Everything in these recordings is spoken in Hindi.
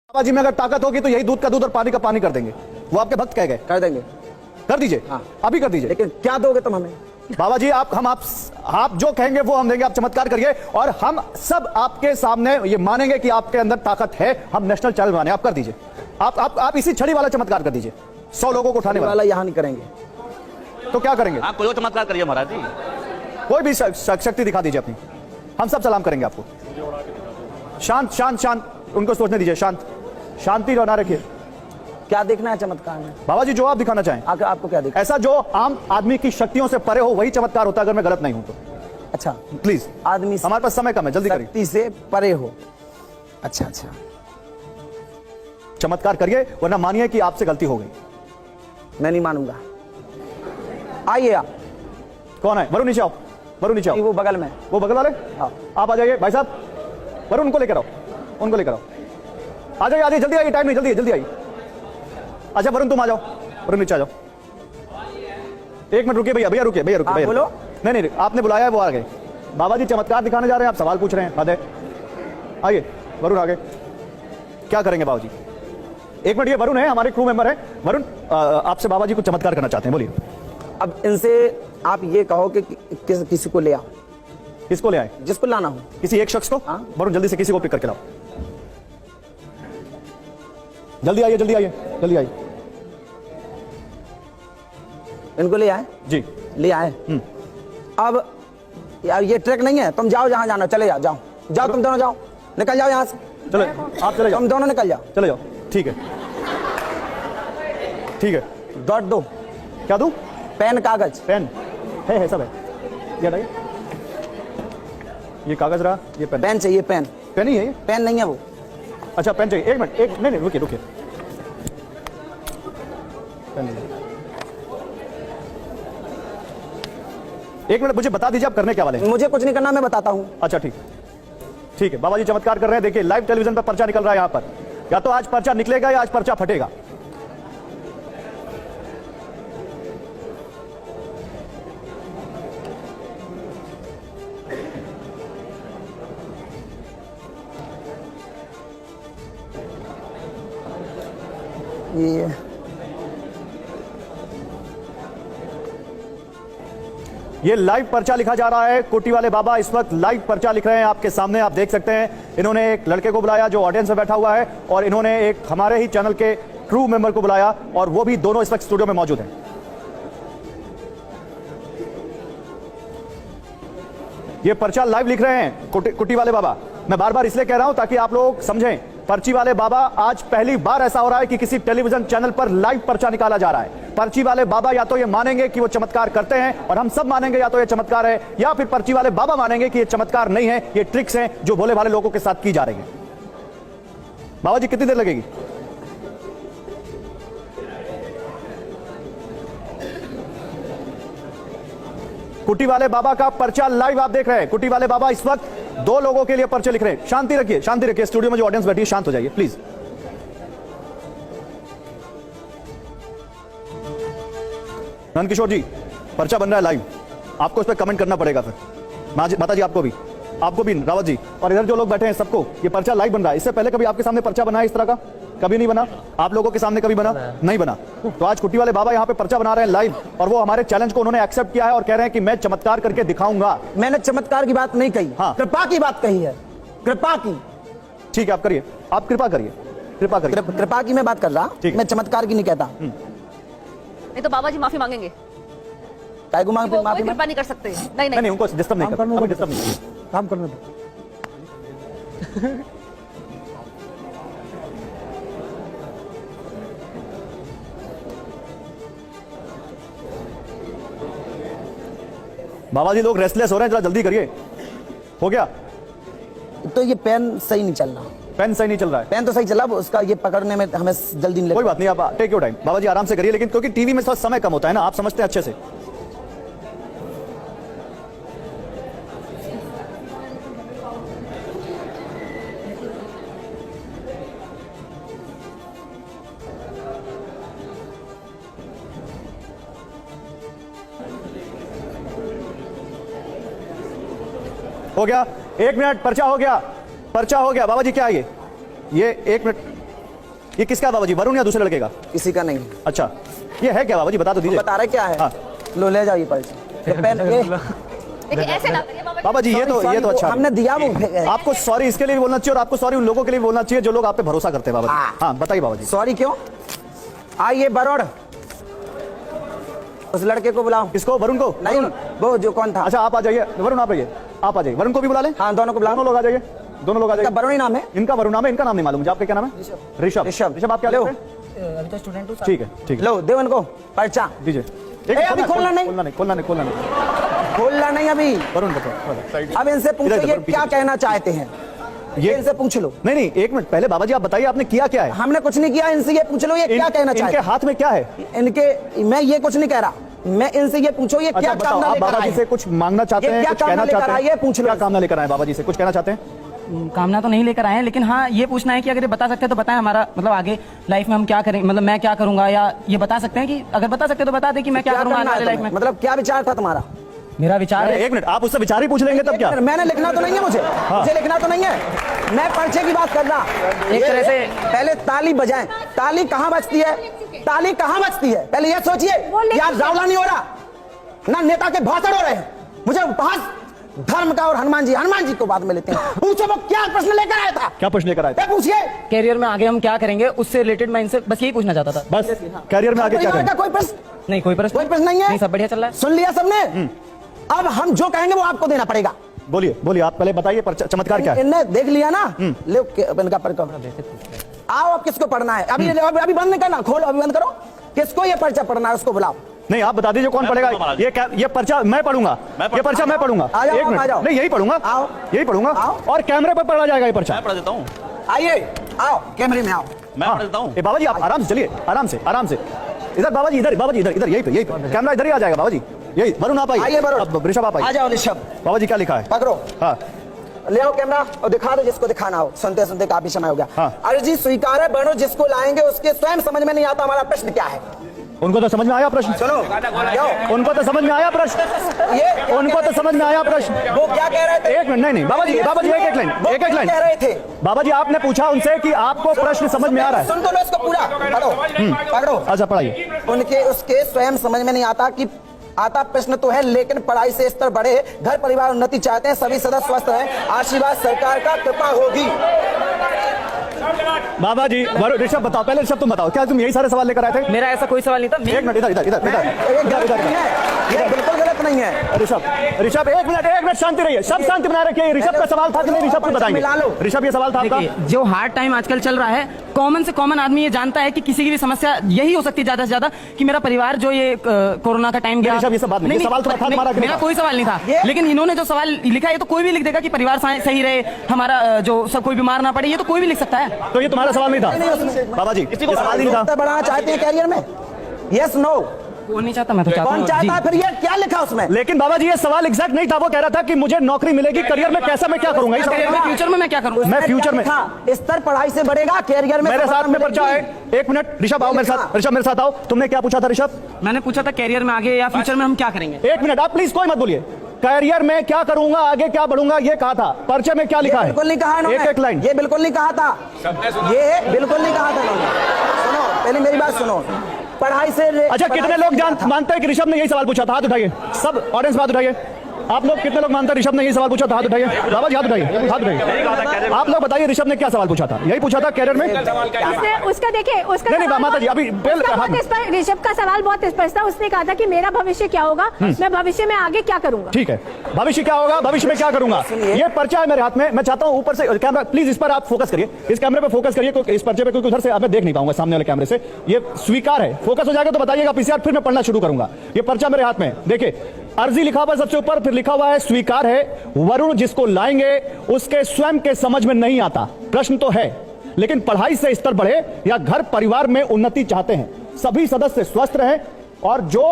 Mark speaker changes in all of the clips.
Speaker 1: बाबा जी में अगर ताकत होगी तो यही दूध का दूध और पानी का पानी कर देंगे। वो आपके भक्त कह गए।
Speaker 2: कर देंगे।
Speaker 1: कर दीजिए।
Speaker 2: हाँ।
Speaker 1: अभी कर दीजिए।
Speaker 2: लेकिन क्या दोगे तुम हमें?
Speaker 1: बाबा जी आप जो कहेंगे वो हम देंगे। आप चमत्कार करिए और हम सब आपके सामने ये मानेंगे कि आपके अंदर ताकत है। हम नेशनल चैनल बनाने। आप कर दीजिए। आप इसी छड़ी वाला चमत्कार कर दीजिए। 100 लोगों को उठाने वाला।
Speaker 2: यहाँ नहीं करेंगे
Speaker 1: तो क्या करेंगे?
Speaker 3: आप कोई चमत्कार करिए महाराज जी।
Speaker 1: कोई भी शक्ति दिखा दीजिए अपनी। हम सब सलाम करेंगे आपको। शांत शांत शांत, उनको सोचने दीजिए। शांत, शांति बना रखिए।
Speaker 2: क्या देखना है चमत्कार में?
Speaker 1: बाबा जी जो आप दिखाना चाहें।
Speaker 2: आपको क्या देखना?
Speaker 1: ऐसा जो आम आदमी की शक्तियों से परे हो वही चमत्कार होता है, अगर मैं गलत नहीं हूं तो।
Speaker 2: अच्छा
Speaker 1: प्लीज।
Speaker 2: आदमी
Speaker 1: हमारे पास समय कम है, जल्दी करिए।
Speaker 2: शक्ति से परे हो। अच्छा अच्छा
Speaker 1: चमत्कार करिए वरना मानिए कि आपसे गलती हो गई।
Speaker 2: मैं नहीं मानूंगा। आइए आप।
Speaker 1: कौन है? वरुण नीचे आओ। वरुण नीचे आओ।
Speaker 2: वो बगल में।
Speaker 1: वो बगल वाले?
Speaker 2: हाँ।
Speaker 1: आप आ जाइए भाई साहब। वरुण उनको लेकर आओ। उनको लेकर आओ। आ जाइए, आ जाइए, जल्दी आइए। टाइम नहीं, जल्दी जल्दी आइए। अच्छा वरुण तुम आ जाओ। वरुण नीचे आ जाओ। एक मिनट रुकिए भैया। भैया रुकिए। भैया रुकिए।
Speaker 2: बोलो।
Speaker 1: नहीं, आपने बुलाया है, वो आ गए। बाबा जी चमत्कार दिखाने जा रहे हैं, आप सवाल पूछ रहे हैं। हद है। आइए वरुण, आगे क्या करेंगे बाबा जी? एक मिनट, ये वरुण है, हमारे क्रू मेंबर है। वरुण आपसे बाबा जी कुछ चमत्कार करना चाहते हैं, बोलिए।
Speaker 2: अब इनसे आप ये कहो कि किसी को ले आओ।
Speaker 1: किसको ले आए?
Speaker 2: जिसको लाना हो।
Speaker 1: किसी एक शख्स को?
Speaker 2: हाँ।
Speaker 1: वरुण जल्दी से किसी को पिक करके लाओ। जल्दी आइए, जल्दी आइए, जल्दी आइए।
Speaker 2: इनको ले आए
Speaker 1: जी।
Speaker 2: ले आए। अब यार ये ट्रैक नहीं है। तुम जाओ जहां जाना, चले जाओ। जाओ जाओ, तुम दोनों जाओ, निकल जाओ यहां से।
Speaker 1: चले आप चले जाओ।
Speaker 2: तुम दोनों निकल जाओ।
Speaker 1: चले जाओ। ठीक है, ठीक है।
Speaker 2: डॉट दो।
Speaker 1: क्या दूं?
Speaker 2: पेन कागज।
Speaker 1: पेन है सब है। ये हटाइए। ये कागज रहा, ये पेन।
Speaker 2: पेन चाहिए। पेन
Speaker 1: पेन ही है ये?
Speaker 2: पेन नहीं है वो।
Speaker 1: अच्छा पेन चाहिए। एक मिनट, एक नहीं रुकिए रुकिए। पेन नहीं है। एक मिनट मुझे बता दीजिए आप करने क्या वाले हैं?
Speaker 2: मुझे कुछ नहीं करना, मैं बताता हूँ।
Speaker 1: अच्छा ठीक, ठीक है। बाबा जी चमत्कार कर रहे हैं। देखिए लाइव टेलीविजन पर पर्चा निकल रहा है यहाँ पर। या तो आज पर्चा निकलेगा या आज पर्चा फटेगा। ये लाइव पर्चा लिखा जा रहा है। कोटी वाले बाबा इस वक्त लाइव पर्चा लिख रहे हैं आपके सामने, आप देख सकते हैं। इन्होंने एक लड़के को बुलाया जो ऑडियंस में बैठा हुआ है और इन्होंने एक हमारे ही चैनल के क्रू मेंबर को बुलाया और वो भी दोनों इस वक्त स्टूडियो में मौजूद हैं। ये पर्चा लाइव लिख रहे हैं कुटी वाले बाबा। मैं बार बार इसलिए कह रहा हूं ताकि आप लोग समझें। पर्ची वाले बाबा, आज पहली बार ऐसा हो रहा है कि किसी टेलीविजन चैनल पर लाइव पर्चा निकाला जा रहा है। पर्ची वाले बाबा या तो ये मानेंगे कि वो चमत्कार करते हैं और हम सब मानेंगे या तो ये चमत्कार है, या फिर पर्ची वाले बाबा मानेंगे कि ये चमत्कार नहीं है, ये ट्रिक्स हैं जो भोले भाले लोगों के साथ की जा रही है। बाबा जी कितनी देर लगेगी? कुटी वाले बाबा का पर्चा लाइव आप देख रहे हैं। कुटी वाले बाबा इस वक्त 2 लोगों के लिए पर्चे लिख रहे हैं। शांति रखिए, शांति रखिए। स्टूडियो में जो ऑडियंस बैठी है शांत हो जाइए प्लीज। नंद किशोर जी पर्चा बन रहा है लाइव, आपको इस पर कमेंट करना पड़ेगा। फिर माता जी आपको भी रावत जी, और इधर जो लोग बैठे हैं सबको ये पर्चा लाइव बन रहा है। इससे पहले कभी आपके सामने पर्चा बना है इस तरह का? कभी नहीं बना। आप लोगों के सामने कभी बना? नहीं बना। तो आज कुटी वाले बाबा यहाँ पे पर्चा बना रहे हैं लाइव और वो हमारे चैलेंज को उन्होंने एक्सेप्ट किया है और कह रहे हैं कि मैं चमत्कार करके दिखाऊंगा।
Speaker 2: मैंने चमत्कार की बात नहीं कही।
Speaker 1: हाँ।
Speaker 2: कृपा की बात कही है। कृपा की।
Speaker 1: ठीक है आप करिए, आप कृपा करिए, कृपा करिए।
Speaker 2: कृपा की मैं बात कर रहा, मैं चमत्कार की नहीं कहता।
Speaker 4: नहीं तो बाबा जी माफी मांगेंगे।
Speaker 2: काय को माफी?
Speaker 4: कृपा नहीं कर सकते। नहीं
Speaker 1: नहीं, उनको डिस्टर्ब नहीं करना, डिस्टर्ब नहीं
Speaker 2: काम करने दो।
Speaker 1: बाबा जी लोग रेस्टलेस हो रहे हैं, जरा जल्दी करिए। हो गया?
Speaker 2: तो ये पेन सही नहीं चल रहा।
Speaker 1: पेन सही नहीं चल रहा है?
Speaker 2: पेन तो सही चला, उसका ये पकड़ने में हमें जल्दी नहीं लगता।
Speaker 1: कोई बात नहीं, आप टेक योर टाइम। बाबा जी आराम से करिए, लेकिन क्योंकि टीवी में थोड़ा समय कम होता है ना, आप समझते हैं अच्छे से। हो गया? 1 मिनट, पर्चा हो गया, पर्चा हो गया। बाबा जी क्या ये 1 मिनट, ये किसका है बाबा जी, वरुण या दूसरे लड़के का?
Speaker 2: किसी का नहीं।
Speaker 1: अच्छा, ये है क्या बाबा जी, बता तो दीजिए।
Speaker 2: बता रहे क्या है?
Speaker 1: हाँ।
Speaker 2: लो ले जाइए पर्ची। ये पेन ये
Speaker 4: देखिए ऐसे ना करिए
Speaker 1: बाबा जी, ये तो अच्छा
Speaker 2: हमने दिया वो
Speaker 1: आपको सॉरी इसके लिए भी बोलना चाहिए और आपको सॉरी उन लोगों के लिए भी बोलना चाहिए जो लोग आप पे भरोसा करते हैं बाबा जी। हाँ बताइए बाबा जी।
Speaker 2: सॉरी क्यों? आइए बरोड़, उस लड़के को बुलाओ।
Speaker 1: किसको, वरुण को?
Speaker 2: नहीं वो जो कौन था।
Speaker 1: अच्छा आप आ जाइए, वरुण आप आइए, आप आ जाइए, वरुण को भी बुला लें।
Speaker 2: हाँ दोनों को बुलाओ।
Speaker 1: दोनों लोग आ जाइए, दोनों लोग आ जाइए।
Speaker 2: वरुण ही नाम है
Speaker 1: इनका वरुण नाम है, इनका नाम नहीं मालूम मुझे। आपका क्या नाम है? ऋषभ। ऋषभ आप क्या
Speaker 2: लो।
Speaker 1: लेते हैं? अभी तो स्टूडेंट हूं। ठीक है ठीक है,
Speaker 2: लो दे उनको पर्चा
Speaker 1: दीजिए।
Speaker 2: अभी खोलना नहीं,
Speaker 1: खोलना
Speaker 2: नहीं अभी।
Speaker 1: वरुण बताओ।
Speaker 2: अब इनसे पूछो ये क्या कहना चाहते हैं, ये इनसे पूछ लो।
Speaker 1: नहीं एक मिनट पहले बाबा जी आप बताइए आपने किया क्या है?
Speaker 2: हमने कुछ नहीं किया, इनसे ये पूछ लो ये क्या कहना चाहते हैं।
Speaker 1: इनके हाथ में क्या है?
Speaker 2: इनके, मैं ये कुछ नहीं कह रहा, मैं इनसे ये पूछो ये क्या
Speaker 1: बताओ,
Speaker 2: कामना
Speaker 1: आप
Speaker 2: लेकर
Speaker 1: बाबा जी
Speaker 2: आए
Speaker 1: से कुछ मांगना चाहते हैं,
Speaker 2: क्या
Speaker 1: कुछ कहना चाहते हैं?
Speaker 2: ये पूछ लो।
Speaker 1: क्या कामना लेकर आए बाबा जी से, कुछ कहना चाहते हैं?
Speaker 3: कामना तो नहीं लेकर आए हैं, लेकिन हाँ ये पूछना है कि अगर ये बता सकते हैं तो बताएं, हमारा मतलब आगे लाइफ में हम क्या करें, मतलब मैं क्या करूंगा, या ये बता सकते हैं कि अगर बता सकते हैं तो बता दें कि मैं क्या करूंगा
Speaker 2: करना
Speaker 3: आगे
Speaker 2: है
Speaker 3: लाइफ में।
Speaker 2: मतलब क्या विचार था तुम्हारा?
Speaker 3: मेरा विचार है,
Speaker 1: एक मिनट आप उससे विचार ही पूछ लेंगे तब क्या?
Speaker 2: मैंने लिखना तो नहीं है, मुझे लिखना तो नहीं है, मैं पर्चे की बात कर रहा।
Speaker 3: एक तरह से
Speaker 2: पहले ताली बजाएं, ताली कहाँ बजती है, ताली कहाँ बजती है, पहले ये सोचिए। यार रावला नहीं हो रहा ना, नेता के भाषण हो रहे हैं, मुझे उपहास धर्म का और हनुमान जी को बाद में लेते हैं। पूछो वो क्या प्रश्न लेकर आया था,
Speaker 1: क्या प्रश्न लेकर आए थे?
Speaker 2: पूछिए।
Speaker 3: कैरियर में आगे हम क्या करेंगे उससे रिलेटेड मैं इनसे बस यही पूछना चाहता था।
Speaker 1: बस कैरियर में आगे क्या करें?
Speaker 2: कोई प्रश्न
Speaker 3: नहीं, कोई प्रश्न
Speaker 2: नहीं है,
Speaker 3: नहीं, सब बढ़िया चल रहा है।
Speaker 2: सुन लिया सबने। अब हम जो कहेंगे वो आपको देना पड़ेगा।
Speaker 1: बोलिए आप पहले बताइए चमत्कार क्या है?
Speaker 2: इनने देख लिया ना, ले इनका पर्चा। आओ अब किसको पढ़ना है? अभी बंद नहीं करना, खोलो अभी बंद करो। किसको ये पर्चा पढ़ना है उसको बुलाओ।
Speaker 1: नहीं आप बता दीजिए कौन पढ़ेगा ये पर्चा? मैं पढ़ूंगा, ये पर्चा मैं पढ़ूंगा।
Speaker 2: आ जाओ,
Speaker 1: एक मिनट,
Speaker 2: आ जाओ।
Speaker 1: नहीं यही पढ़ूंगा,
Speaker 2: आओ।
Speaker 1: यही पढ़ूंगा और कैमरे पर पढ़ा जाएगा ये पर्चा।
Speaker 5: मैं पढ़ देता हूँ।
Speaker 2: आइए आओ कैमरे में आओ।
Speaker 5: मैं पढ़ देता हूँ।
Speaker 1: बाबा जी आप आराम से चलिए, आराम से इधर बाबा जी, इधर बाबा जी, इधर यही पे कैमरा इधर ही आ जाएगा बाबा जी। यही वरुण आप आइए, ऋषभ आप
Speaker 2: आ
Speaker 1: आइए।
Speaker 2: जाओ ऋषभ।
Speaker 1: बाबा जी क्या लिखा है?
Speaker 2: पकड़ो,
Speaker 1: हाँ
Speaker 2: ले आओ कैमरा और दिखा दो जिसको दिखाना हो। सुनते सुनते काफी समय हो गया।
Speaker 1: हाँ।
Speaker 2: अर्जी स्वीकार है, बनो जिसको लाएंगे उसके स्वयं समझ में नहीं आता हमारा प्रश्न क्या है।
Speaker 1: उनको तो समझ में आया प्रश्न।
Speaker 2: सुनो
Speaker 1: उनको तो समझ में आया प्रश्न। उनको तो समझ में आया प्रश्न।
Speaker 2: वो क्या कह रहे थे?
Speaker 1: एक मिनट, नहीं बाबा जी एक लाइन
Speaker 2: कह रहे थे
Speaker 1: बाबा जी आपने पूछा उनसे कि आपको प्रश्न समझ में आ रहा है?
Speaker 2: सुन तो लो इसको पूरा, पढ़ो।
Speaker 1: अच्छा पढ़ाइए।
Speaker 2: उनके उसके स्वयं समझ में नहीं आता कि आता प्रश्न तो है, लेकिन पढ़ाई से स्तर बढ़े, घर परिवार उन्नति चाहते हैं, सभी सदस्य स्वस्थ हैं, आशीर्वाद सरकार का कृपा होगी।
Speaker 1: बाबा जी ऋषभ बताओ, पहले ऋषभ तुम बताओ, क्या तुम यही सारे सवाल लेकर आए थे?
Speaker 3: मेरा ऐसा कोई सवाल नहीं था।
Speaker 1: एक मिनट
Speaker 2: ये बिल्कुल गलत नहीं है।
Speaker 1: ऋषभ एक मिनट शांति रहिए, सब शांति बनाए रखिए। ऋषभ का सवाल था कि नहीं, ऋषभ को बताएंगे। ऋषभ ये सवाल था आपका?
Speaker 3: देखिए जो हार्ड टाइम आजकल चल रहा है, कॉमन से कॉमन आदमी ये जानता है कि किसी की भी समस्या यही हो सकती है ज्यादा से ज्यादा कि मेरा परिवार जो ये कोरोना का टाइम गया।
Speaker 1: ऋषभ ये सब बात नहीं, सवाल तो था
Speaker 3: मेरा कोई सवाल नहीं था, लेकिन इन्होंने जो सवाल लिखा है तो कोई भी लिख देगा कि परिवार सही रहे, हमारा जो सब कोई बीमार ना पड़े, ये तो कोई भी लिख सकता है।
Speaker 1: तो ये तुम्हारा सवाल नहीं था बाबा जी? ये सवाल ही नहीं था।
Speaker 2: बढ़ाना चाहते हैं कैरियर में? Yes no?
Speaker 3: वो नहीं चाहता, मैं तो चाहता हूँ।
Speaker 2: कौन चाहता है? फिर ये क्या लिखा उसमें?
Speaker 1: लेकिन बाबा जी ये सवाल एग्जैक्ट नहीं था। वो कह रहा था कि मुझे नौकरी मिलेगी, करियर में कैसा, मैं क्या करूंगा?
Speaker 3: फ्यूचर में मैं क्या करूंगा?
Speaker 1: मैं फ्यूचर में
Speaker 2: स्तर पढ़ाई से बढ़ेगा, कैरियर में
Speaker 1: मेरे साथ में पर्चा है। एक मिनट ऋषभ आओ मेरे साथ, ऋषभ मेरे साथ आओ। तुमने क्या पूछा था ऋषभ?
Speaker 3: मैंने पूछा था कैरियर में आगे या फ्यूचर में हम क्या करेंगे।
Speaker 1: एक मिनट आप प्लीज कोई मत बोलिए। करियर में क्या करूंगा, आगे क्या बढ़ूंगा, ये कहा था। पर्चे में क्या लिखा है?
Speaker 2: बिल्कुल नहीं कहा इन्होंने।
Speaker 1: एक लाइन।
Speaker 2: ये बिल्कुल नहीं कहा था, ये बिल्कुल नहीं कहा था इन्होंने। सुनो पहले मेरी बात सुनो। पढ़ाई से
Speaker 1: अच्छा कितने लोग मानते हैं कि ऋषभ ने यही सवाल पूछा था? हाथ उठाइए सब, ऑडियंस हाथ उठाइए। आप लोग कितने लोग मानते हैं ऋषभ ने यही सवाल पूछा था? हाथ उठाइए बाबा जी, हाथ उठाइए, हाथ उठाइए। आप लोग बताइए ऋषभ ने क्या सवाल पूछा था? यही पूछा था कैरियर में?
Speaker 6: उसका देखिए, उसका
Speaker 1: नहीं माता जी अभी
Speaker 6: ऋषभ का सवाल बहुत स्पष्ट था। उसने कहा था कि मेरा भविष्य क्या होगा, मैं भविष्य में आगे क्या करूंगा।
Speaker 1: ठीक है, भविष्य क्या होगा, भविष्य में क्या करूंगा, ये पर्चा है मेरे हाथ में। मैं चाहता हूं ऊपर से कैमरा प्लीज इस पर आप फोकस करिए, इस कैमरे पे फोकस करिए, इस पर्चे पे, क्योंकि उधर से मैं देख नहीं पाऊंगा सामने वाले कैमरे से। ये स्वीकार है, फोकस हो जाएगा तो बताइएगा पीसीआर, फिर मैं पढ़ना शुरू करूंगा। ये पर्चा मेरे हाथ में देखिए, अर्जी लिखा हुआ है सबसे ऊपर, फिर लिखा हुआ है स्वीकार है। वरुण जिसको लाएंगे उसके स्वयं के समझ में नहीं आता। प्रश्न तो है, लेकिन पढ़ाई से स्तर बढ़े या घर परिवार में उन्नति चाहते हैं, सभी सदस्य स्वस्थ रहें, और जो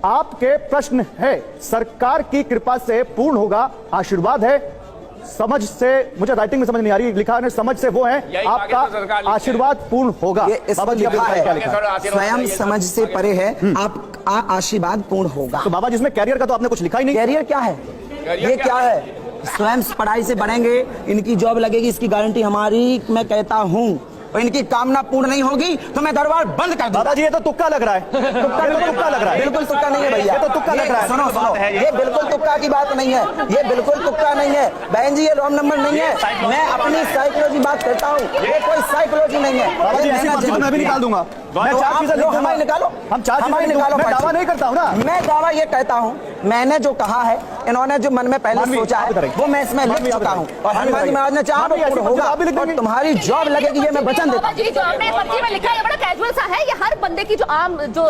Speaker 1: आपके प्रश्न है सरकार की कृपा से पूर्ण होगा, आशीर्वाद है। समझ से, मुझे राइटिंग में समझ नहीं आ रही, लिखा है समझ से वो है आपका आशीर्वाद पूर्ण होगा।
Speaker 2: बाबा जी लिखा है स्वयं समझ से परे है, आप आशीर्वाद पूर्ण होगा।
Speaker 1: तो बाबा जिसमें कैरियर का तो आपने कुछ लिखा ही नहीं।
Speaker 2: कैरियर क्या है? ये क्या है? स्वयं पढ़ाई से बढ़ेंगे, इनकी जॉब लगेगी, इसकी गारंटी हमारी। मैं कहता हूँ और इनकी कामना पूर्ण नहीं होगी तो मैं दरबार बंद कर दूंगा।
Speaker 1: बाबा जी ये तो तुक्का लग रहा है, ये तो तुक्का लग रहा है।
Speaker 2: बिल्कुल तुक्का नहीं है भैया,
Speaker 1: ये तो तुक्का लग रहा है।
Speaker 2: सुनो सुनो, ये बिल्कुल तुक्का की बात नहीं है, ये बिल्कुल तुक्का नहीं है बहन जी, ये रॉन्ग नंबर नहीं है। मैं अपनी साइकोलॉजी बात करता हूँ, ये कोई साइकोलॉजी नहीं है।
Speaker 1: बाबा जी ऐसी पर्ची तो मैं भी निकाल दूंगा, मैं
Speaker 2: तो
Speaker 1: 4
Speaker 2: आप
Speaker 1: चीजें
Speaker 2: लोग हमारी निकालो,
Speaker 1: हम 4
Speaker 2: हमारी
Speaker 1: चीजें
Speaker 2: निकालो।
Speaker 1: मैं दावा नहीं करता हूँ ना,
Speaker 2: मैं दावा ये कहता हूँ, मैंने जो कहा है, इन्होंने जो मन में पहले
Speaker 1: मानवी,
Speaker 2: सोचा
Speaker 1: आप
Speaker 2: है
Speaker 1: बताइए।
Speaker 2: वो मैं इसमें लिख चुका हूँ और हनुमान जी महाराज ने चाहा तो
Speaker 1: मानवी, ऐसी
Speaker 2: पूर्ण
Speaker 1: पर्ची
Speaker 2: होगा
Speaker 1: आप भी लिख
Speaker 2: और
Speaker 1: देंगे।
Speaker 2: तुम्हारी जॉब लगेगी, ये मैं वचन देता
Speaker 4: बाबा
Speaker 2: हूँ।
Speaker 4: जी जो आपने पर्ची में लिखा है ये बड़ा कैजुअल सा है, ये हर बंदे की जो आम जो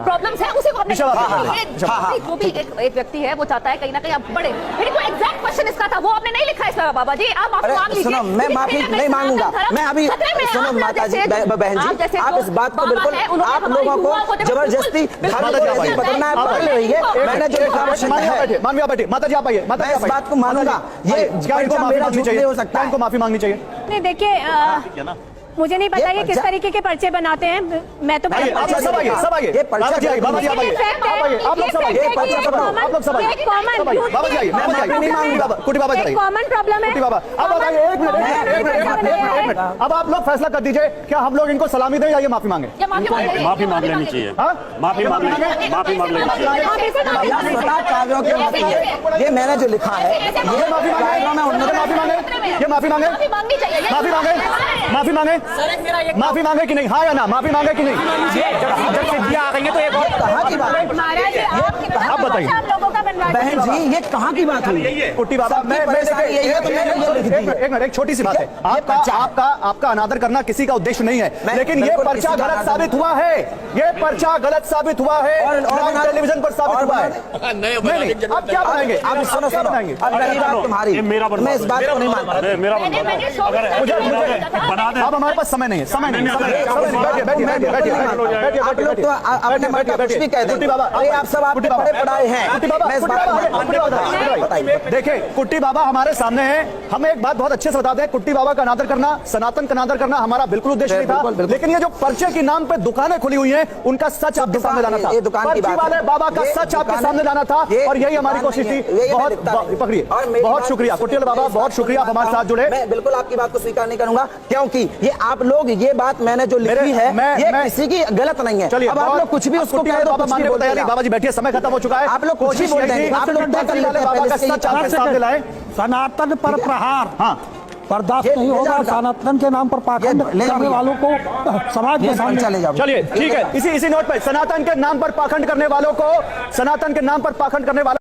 Speaker 4: प्रॉब्लम्स है उसी को आपने
Speaker 1: विशाल,
Speaker 4: लिखा है।
Speaker 1: हाँ, हाँ,
Speaker 4: ये जो भी एक व्यक्ति है वो चाहता है कहीं ना कहीं आप बढ़े, मेरे को एग्जैक्ट क्वेश्चन इसका था वो आपने नहीं लिखा इसमें। बाबा जी आप माफी मांग लीजिए।
Speaker 2: सुनो, मैं माफी नहीं मांगूंगा, मैं अभी सुनो माता जी, बहन जी, आप इस बात को बिल्कुल, आप लोगों को जबरदस्ती पकड़ना पकड़ रही है। मैंने जो लिखा है
Speaker 1: मानवी आप बैठिए, माता जी आप आइए, माता जी
Speaker 2: मैं
Speaker 1: आप
Speaker 2: इस बात को मानूंगा, ये
Speaker 1: क्या इनको माफी मांगनी चाहिए,
Speaker 2: हो सकता
Speaker 1: क्या इनको
Speaker 2: है।
Speaker 1: माफी मांगनी चाहिए?
Speaker 6: नहीं देखिए मुझे नहीं पता ये किस तरीके के पर्चे बनाते हैं, मैं तो
Speaker 1: आइए, आप सब आइए, सब आइए,
Speaker 2: ये पर्चा
Speaker 1: बाबा जी आइए, बाबा जी आप आइए, आप आइए, आप लोग सब आइए,
Speaker 2: ये पर्चा सब आओ,
Speaker 1: आप लोग सब आइए, बाबा जी आइए, बाबा जी आइए,
Speaker 2: नहीं मांगूंगा।
Speaker 1: कुटी बाबा जी आइए,
Speaker 6: कॉमन प्रॉब्लम है।
Speaker 1: कुटी बाबा अब बताइए, एक मिनट, अब आप लोग फैसला कर दीजिए, क्या हम लोग इनको सलामी दें या ये माफी मांगे?
Speaker 5: माफी मांग लेनी चाहिए, माफी मांग लेनी, माफी मांग लेनी चाहिए।
Speaker 2: आप स्वतः काव्यों के माफी है, ये मैंने जो लिखा है
Speaker 1: ये माफी मांगे, माफी मांगे, ये माफी मांगे,
Speaker 4: माफी मांगनी चाहिए।
Speaker 1: माफी मांगे, माफी मांगे, माफी मांगे कि नहीं, हाँ या ना, माफी मांगे कि नहीं? जब सिद्धियां आ गई हैं तो एक और
Speaker 2: कहाँ की बात है?
Speaker 6: महाराज
Speaker 1: आप बताइए।
Speaker 6: आप लोगों का बनवा
Speaker 2: बहन जी ये कहाँ की बात हुई?
Speaker 1: कुट्टी बाबा
Speaker 2: सबकी परेशानी यही है तो मैंने ये लिख दी है।
Speaker 1: एक मिनट, एक छोटी सी बात है, आपका अनादर करना किसी का उद्देश्य नहीं है, लेकिन ये
Speaker 2: बिल्कुल
Speaker 1: पर्चा
Speaker 2: किसी का
Speaker 1: गलत
Speaker 2: अनादर
Speaker 1: साबित हुआ है, ये पर्चा गलत साबित हुआ है,
Speaker 2: और
Speaker 1: टेलीविजन पर साबित हुआ है। नहीं, अब क्या बनाएंगे?
Speaker 2: आप सुनो सुनो, अब रही बात तुम्हारी,
Speaker 5: ये मेरा
Speaker 2: मैं इस बात को नहीं मानता।
Speaker 5: मेरा बना दे।
Speaker 1: अब हमारे पास समय नहीं है, समय नहीं, बैठिए, बैठिए, बैठिए,
Speaker 2: आप लोग तो अपने मन का कुछ भी कह दें। अरे आप सब आपने पढ़े पढ़ाए हैं, मैं इस बात को बताइए।
Speaker 1: देखिए कुट्टी बाबा हमारे सामने हैं, हमें एक बात बहुत अच्छे से बताते हैं, कुट्टी बाबा का अनादर करना, सनातन का अनादर करना हमारा बिल्कुल उद्देश्य नहीं था, लेकिन ये जो पर्चे के नाम पे दुकानें खुली हुई हैं उनका सच आपके सामने लाना था,
Speaker 2: ये दुकान की
Speaker 1: पर्ची
Speaker 2: बात है।
Speaker 1: वाले बाबा का
Speaker 2: ये
Speaker 1: सच आपके
Speaker 2: दुकान
Speaker 1: सामने
Speaker 2: है।
Speaker 1: लाना था
Speaker 2: ये
Speaker 1: और यही हमारी
Speaker 2: दुकान
Speaker 1: कोशिश
Speaker 2: नहीं
Speaker 1: थी।
Speaker 2: है। ये मैं
Speaker 1: बहुत
Speaker 2: लिखता नहीं।
Speaker 1: पकड़िए,
Speaker 2: और मेरी
Speaker 1: बहुत
Speaker 2: बात
Speaker 1: शुक्रिया
Speaker 2: को
Speaker 1: कुट्टी बाबा,
Speaker 2: मैं
Speaker 1: बहुत शुक्रिया, आप हमारे साथ जुड़े।
Speaker 2: मैं बिल्कुल आपकी बात को स्वीकार नहीं करूंगा, क्योंकि ये आप लोग, ये बात मैंने जो लिखी है ये किसी की गलत नहीं है।
Speaker 1: चलिए
Speaker 2: अब आप लोग कुछ भी उसको कह दो,
Speaker 1: बाबा
Speaker 2: कुछ भी
Speaker 1: मानने को
Speaker 2: बोलते
Speaker 1: तैयार नहीं।
Speaker 2: जाओ।
Speaker 1: बाबा जी बैठिए, समय खत्म हो चुका है।
Speaker 2: आप लोग कुछ भी
Speaker 1: कोशिश
Speaker 2: बोल
Speaker 1: यही
Speaker 2: देंगे,
Speaker 1: थी,
Speaker 2: आप लोग तय कर लेते हैं
Speaker 1: बाबा
Speaker 2: पहले
Speaker 1: का
Speaker 2: से ही
Speaker 1: सच आपके सामने लाएं।
Speaker 7: सनातन पर प्रहार
Speaker 1: हाँ
Speaker 7: बर्दाश्त
Speaker 2: ये
Speaker 7: नहीं
Speaker 2: ले
Speaker 7: होगा,
Speaker 2: जाओ।
Speaker 7: सनातन के नाम पर पाखंड
Speaker 2: ये ले जाओ
Speaker 7: करने
Speaker 2: भैया।
Speaker 7: वालों को समाज के सामने
Speaker 2: चले जाओ।
Speaker 1: चलिए ठीक है, इसी नोट पर सनातन के नाम पर पाखंड करने वालों को, सनातन के नाम पर पाखंड करने वालों